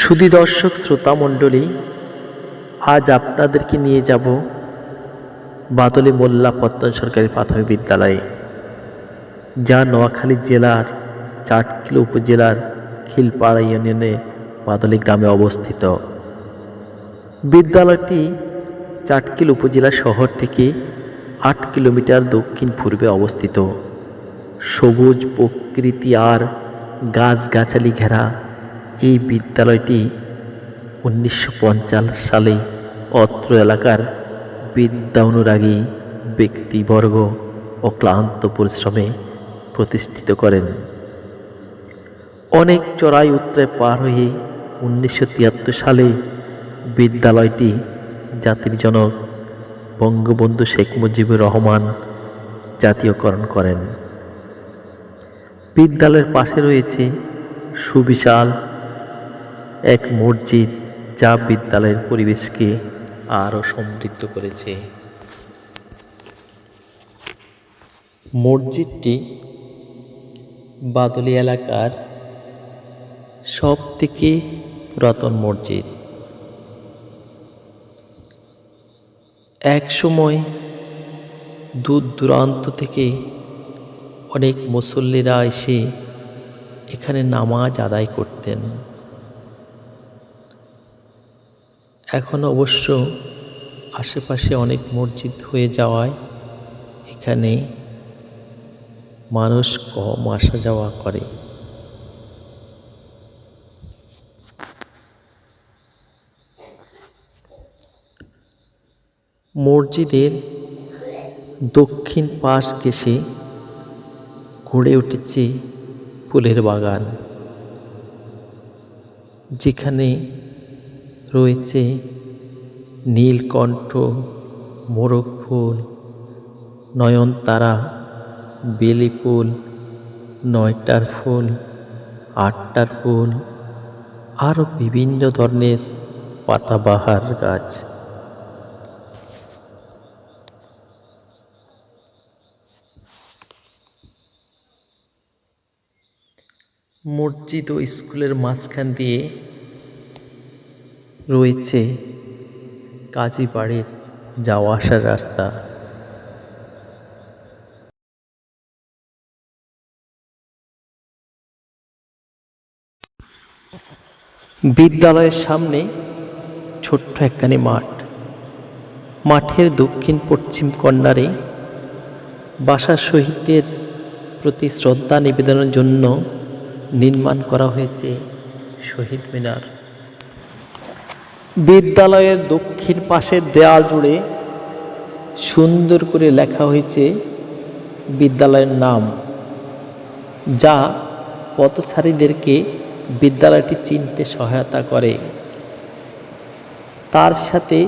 সুধী দর্শক শ্রোতা মণ্ডলী, আজ আপনাদেরকে নিয়ে যাব বাদলী মোল্লা পত্তন সরকারি প্রাথমিক বিদ্যালয়ে, যা নোয়াখালী জেলার চাটখিল উপজেলার খিলপাড়া ইউনিয়নে বাদলী গ্রামে অবস্থিত। বিদ্যালয়টি চাটখিল উপজেলা শহর থেকে 8 কিলোমিটার দক্ষিণ পূর্বে অবস্থিত। সবুজ প্রকৃতি আর গাছগাছালি ঘেরা এই বিদ্যালয়টি 1950 সালে অত্র এলাকার বিদ্যা অনুরাগী ব্যক্তিবর্গ অক্লান্ত পরিশ্রমে প্রতিষ্ঠিত করেন। অনেক চড়াই উতরাই পার হয়ে 1973 সালে বিদ্যালয়টি জাতির জনক বঙ্গবন্ধু শেখ মুজিবুর রহমান জাতীয়করণ করেন। বিদ্যালয়ের পাশে রয়েছে সুবিশাল এক মসজিদ, যা বিদ্যালয়ের পরিবেশকে আরও সমৃদ্ধ করেছে। মসজিদটি বাদলী এলাকার সবথেকে পুরাতন মসজিদ। এক সময় দূর দূরান্ত থেকে অনেক মুসল্লিরা এসে এখানে নামাজ আদায় করতেন। এখন অবশ্য আশেপাশে অনেক মসজিদ হয়ে যাওয়ায় এখানে মানুষ কম আসা যাওয়া করে। মসজিদের দক্ষিণ পাশ ঘেঁষে গড়ে উঠেছে ফুলের বাগান, যেখানে রয়েছে নীলকণ্ঠ, মোরগ ফুল, নয়নতারা, বেলি ফুল, 9টার ফুল, 8টার ফুল, আরও বিভিন্ন ধরনের পাতাবাহার গাছ। মসজিদ ও স্কুলের মাঝখান দিয়ে রয়েছে কাজীবাড়ির যাওয়া আসার রাস্তা। বিদ্যালয়ের সামনে ছোট্ট একখানি মাঠ। মাঠের দক্ষিণ পশ্চিম কর্নারে ভাষা শহীদদের প্রতি শ্রদ্ধা নিবেদনের জন্য নির্মাণ করা হয়েছে শহীদ মিনার। বিদ্যালয়ের দক্ষিণ পাশের দেয়াল জুড়ে সুন্দর করে লেখা হয়েছে বিদ্যালয়ের নাম, যা পথচারীদেরকে বিদ্যালয়টি চিনতে সহায়তা করে। তার সাথে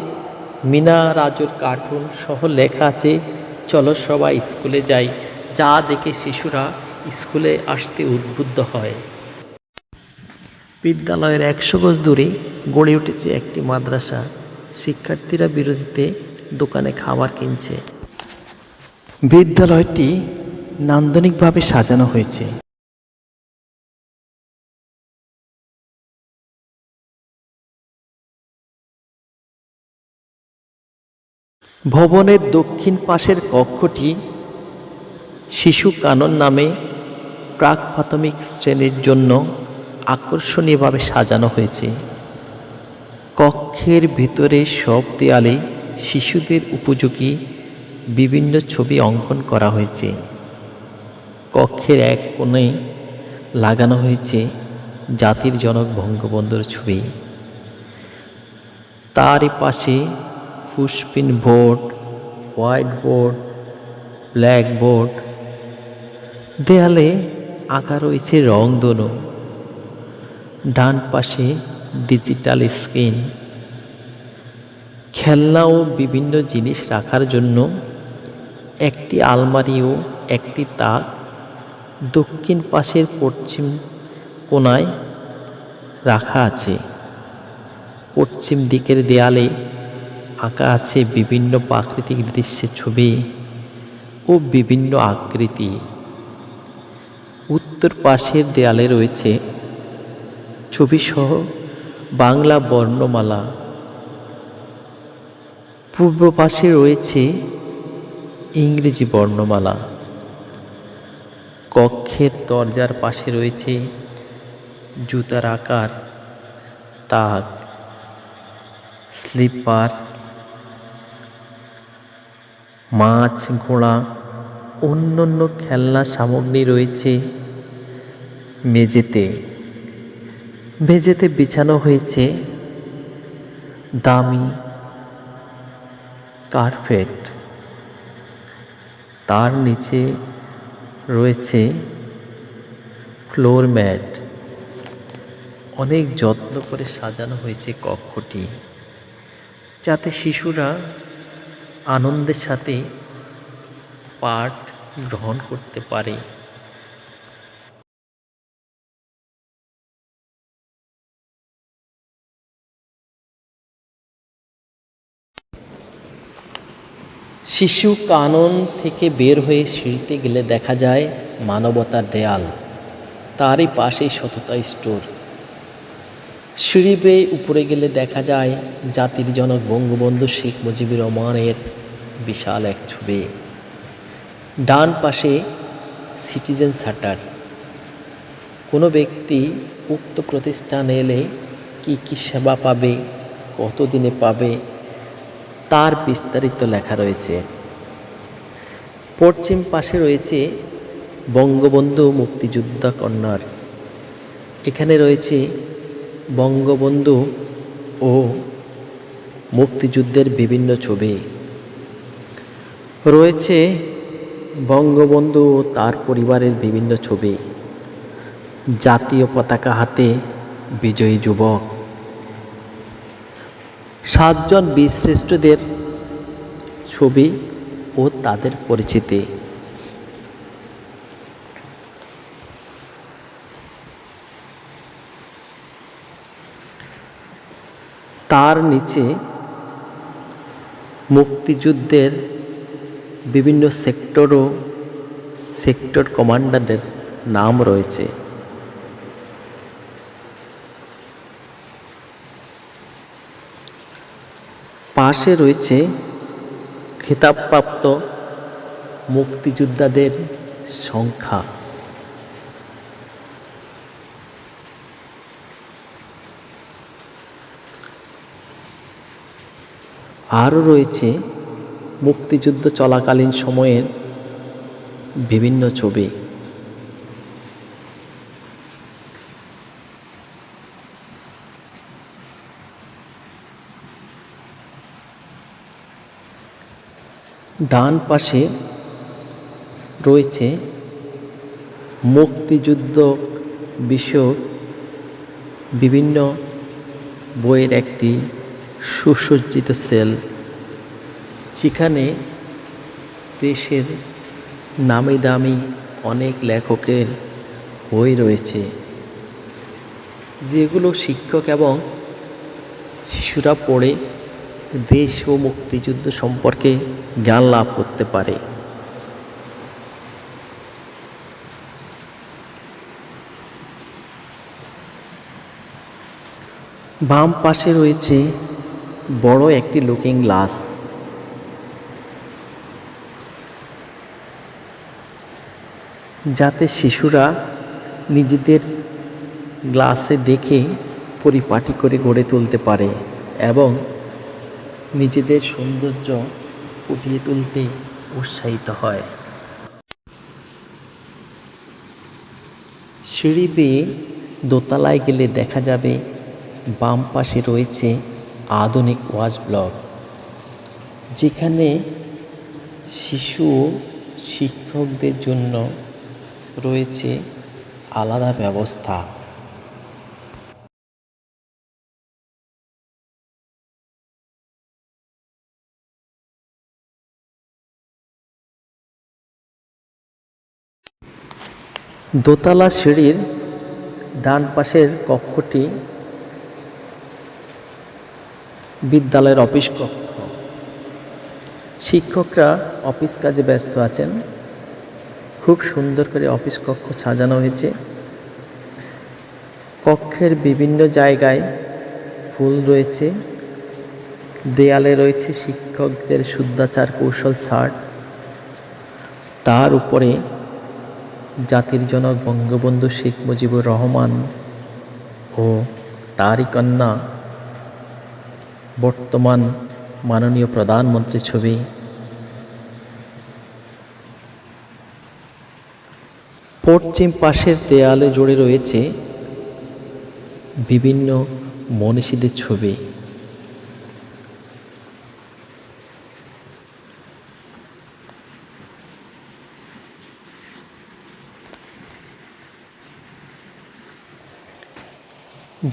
মিনা রাজুর কার্টুন সহ লেখা আছে, চলো সবাই স্কুলে যাই, যা দেখে শিশুরা স্কুলে আসতে উদ্বুদ্ধ হয়। বিদ্যালয়ের 100 গজ দূরে গড়ে উঠেছে একটি মাদ্রাসা। শিক্ষার্থীরা বিরতিতে দোকানে খাবার কিনছে। বিদ্যালয়টি নান্দনিকভাবে সাজানো হয়েছে। ভবনের দক্ষিণ পাশের কক্ষটি শিশু কানন নামে প্রাক প্রাথমিক শ্রেণীর জন্য আকর্ষণীয়ভাবে সাজানো হয়েছে। কক্ষের ভিতরে সব দেয়ালে শিশুদের উপযোগী বিভিন্ন ছবি অঙ্কন করা হয়েছে। কক্ষের এক কোণে লাগানো হয়েছে জাতির জনক বঙ্গবন্ধুর ছবি। তারই পাশে pushpin board, white board, black board, দেয়ালে আঁকা রয়েছে রংধনু। ডান পাশে ডিজিটাল স্ক্রিন, খেলনা ও বিভিন্ন জিনিস রাখার জন্য একটি আলমারি ও একটি তাক দক্ষিণ পাশের পশ্চিম কোণায় রাখা আছে। পশ্চিম দিকের দেয়ালে আঁকা আছে বিভিন্ন প্রাকৃতিক দৃশ্যের ছবি ও বিভিন্ন আকৃতি। উত্তর পাশের দেয়ালে রয়েছে ছবিসহ বাংলা বর্ণমালা। পূর্ব পাশে রয়েছে ইংরেজি বর্ণমালা। কক্ষের দরজার পাশে রয়েছে জুতার আকার, তাক, স্লিপার, মাছ, ঘোড়া, অন্যান্য খেলনা সামগ্রী রয়েছে মেঝেতে। মেঝেতে বিছানো হয়েছে দামি কার্পেট। তার নিচে রয়েছে ফ্লোর ম্যাট। অনেক যত্ন করে সাজানো হয়েছে কক্ষটি, যাতে শিশুরা আনন্দের সাথে পাঠ গ্রহণ করতে পারে। শিশু কানন থেকে বের হয়ে সিঁড়িতে গেলে দেখা যায় মানবতার দেয়াল, তারই পাশেই সততা স্টোর। সিঁড়ি বেয়ে উপরে গেলে দেখা যায় জাতির জনক বঙ্গবন্ধু শেখ মুজিবুর রহমানের বিশাল এক ছবি। ডান পাশে সিটিজেন শাটার। কোনো ব্যক্তি উক্ত প্রতিষ্ঠানে এলে কি কি সেবা পাবে, কতদিনে পাবে, তার বিস্তারিত লেখা রয়েছে। পশ্চিম পাশে রয়েছে বঙ্গবন্ধু মুক্তিযোদ্ধা কর্নার। এখানে রয়েছে বঙ্গবন্ধু ও মুক্তিযুদ্ধের বিভিন্ন ছবি। রয়েছে বঙ্গবন্ধু ও তার পরিবারের বিভিন্ন ছবি। জাতীয় পতাকা হাতে বিজয়ী যুবক, 7 জন বীরশ্রেষ্ঠদের ছবি ও তাদের পরিচিতি। তার নিচে মুক্তিযুদ্ধের বিভিন্ন সেক্টর ও সেক্টর কমান্ডারদের নাম রয়েছে। পাশে রয়েছে খেতাবপ্রাপ্ত মুক্তিযোদ্ধাদের সংখ্যা। আরও রয়েছে মুক্তিযুদ্ধ চলাকালীন সময়ের বিভিন্ন ছবি। ডান পাশে রয়েছে মুক্তিযুদ্ধ বিষয়ক বিভিন্ন বইয়ের একটি সুসজ্জিত সেল, যেখানে দেশের নামি দামি অনেক লেখকের বই রয়েছে, যেগুলো শিক্ষক এবং শিশুরা পড়ে দেশ ও মুক্তিযুদ্ধ সম্পর্কে জ্ঞান লাভ করতে পারে। বাম পাশে রয়েছে বড় একটি লুকিং গ্লাস। যাতে শিশুরা নিজেদের গ্লাসে দেখে পরিপাটি করে গড়ে তুলতে পারে এবং নিজেদের সৌন্দর্য ফুটিয়ে তুলতে উৎসাহিত হয়। সিঁড়ি বেয়ে দোতলায় গেলে দেখা যাবে বাম পাশে রয়েছে আধুনিক ওয়াচ ব্লক, যেখানে শিশু ও শিক্ষকদের জন্য রয়েছে আলাদা ব্যবস্থা। দোতলা সিঁড়ির ডান পাশের কক্ষটি বিদ্যালয়ের অফিস কক্ষ। শিক্ষকরা অফিস কাজে ব্যস্ত আছেন। খুব সুন্দর করে অফিস কক্ষ সাজানো হয়েছে। কক্ষের বিভিন্ন জায়গায় ফুল রয়েছে। দেয়ালে রয়েছে শিক্ষকদের শুদ্ধাচার কৌশল চার্ট। তার উপরে জাতির জনক বঙ্গবন্ধু শেখ মুজিবুর রহমান ও তারই কন্যা বর্তমান মাননীয় প্রধানমন্ত্রীর ছবি। পশ্চিম পাশের দেয়ালে জুড়ে রয়েছে বিভিন্ন মনীষীদের ছবি।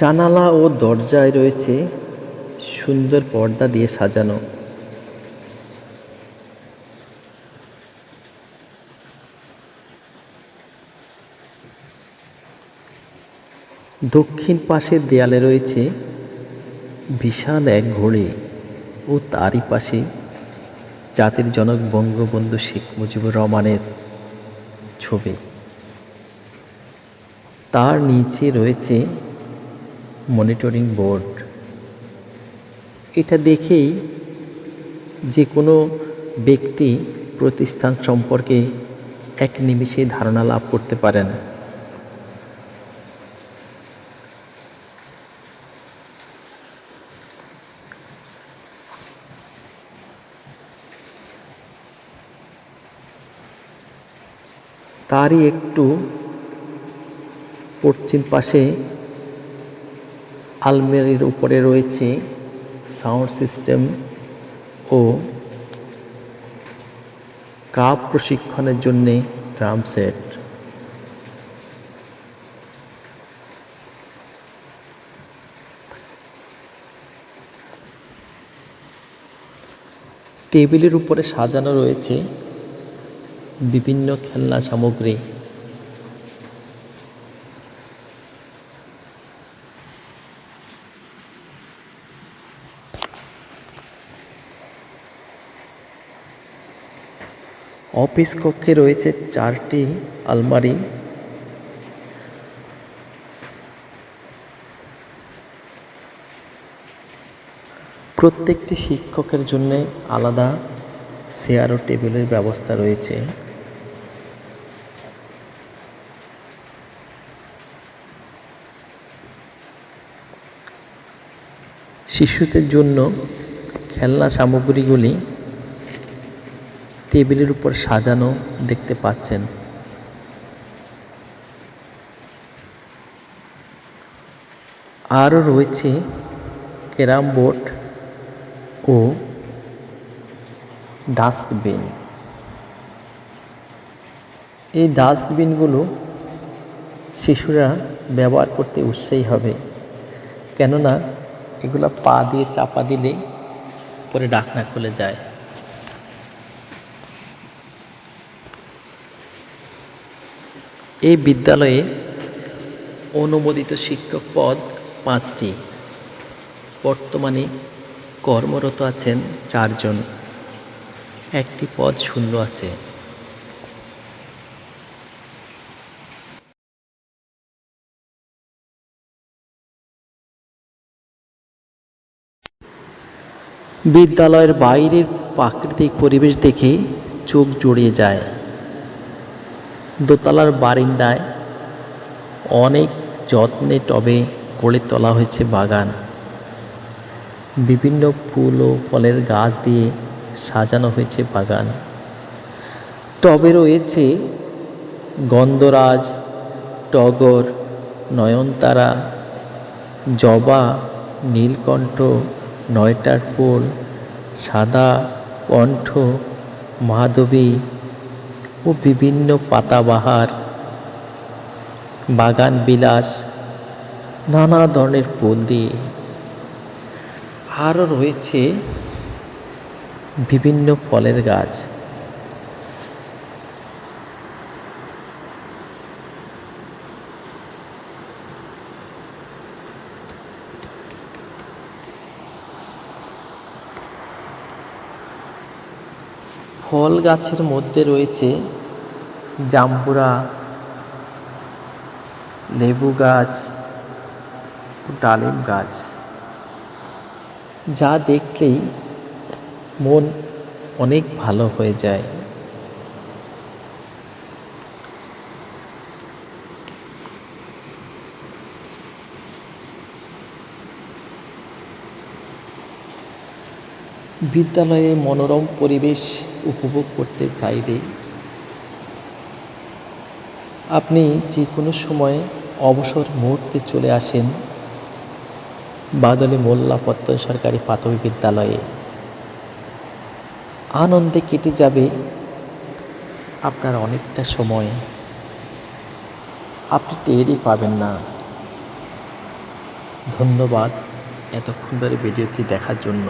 জানালা ও দরজায় রয়েছে সুন্দর পর্দা দিয়ে সাজানো। দক্ষিণ পাশের দেয়ালে রয়েছে বিশাল এক ঘড়ি ও তারই পাশে জাতির জনক বঙ্গবন্ধু শেখ মুজিবুর রহমানের ছবি। তার নিচে রয়েছে মনিটরিং বোর্ড। এটা দেখেই যে কোনো ব্যক্তি প্রতিষ্ঠান সম্পর্কে এক নিমিষে ধারণা লাভ করতে পারেন। তারই একটু পশ্চিম পাশে আলমারির উপরে রয়েছে সাউন্ড সিস্টেম ও কাপ প্রশিক্ষণের জন্য ড্রাম সেট। টেবিলের উপরে সাজানো রয়েছে বিভিন্ন খেলনা সামগ্রী। অফিস কক্ষে রয়েছে 4টি আলমারি। প্রত্যেকটি শিক্ষকের জন্য আলাদা চেয়ার ও টেবিলের ব্যবস্থা রয়েছে। শিশুদের জন্য খেলনা সামগ্রীগুলি টেবিলের উপর সাজানো দেখতে পাচ্ছেন। আরও রয়েছে ক্যারাম বোর্ড ও ডাস্টবিন। এই ডাস্টবিনগুলো শিশুরা ব্যবহার করতে উৎসাহী হবে, কেননা এগুলো পা দিয়ে চাপা দিলে পরে ঢাকনা খুলে যায়। এই বিদ্যালয়ে অনুমোদিত শিক্ষক পদ 5টি। বর্তমানে কর্মরত আছেন 4 জন, একটি পদ শূন্য আছে। বিদ্যালয়ের বাইরের প্রাকৃতিক পরিবেশ দেখে চোখ জুড়িয়ে যায়। দোতলার বারান্দায় অনেক যত্নে টবে গড়ে তোলা হয়েছে বাগান। বিভিন্ন ফুল ও ফলের গাছ দিয়ে সাজানো হয়েছে বাগান। টবে রয়েছে গন্ধরাজ, টগর, নয়নতারা, জবা, নীলকণ্ঠ, 9টার ফুল, সাদা কণ্ঠ, মাধবী ও বিভিন্ন পাতাবাহার, বাগান বিলাস, নানা ধরনের ফুল দিয়ে। আরও রয়েছে বিভিন্ন ফলের গাছ। ফল গাছের মধ্যে রয়েছে জাম্বুরা, লেবু গাছ ও ডালিম গাছ। যা দেখলেই মন অনেক ভালো হয়ে যায়। বিদ্যালয়ে মনোরম পরিবেশ উপভোগ করতে চাইলে আপনি যে কোনো সময় অবসর মুহূর্তে চলে আসেন বাদলী মোল্লা পত্তন সরকারি প্রাথমিক বিদ্যালয়ে। আনন্দে কেটে যাবে আপনার অনেকটা সময়, আপনি টেরই পাবেন না। ধন্যবাদ এতক্ষণ ধরে ভিডিওটি দেখার জন্য।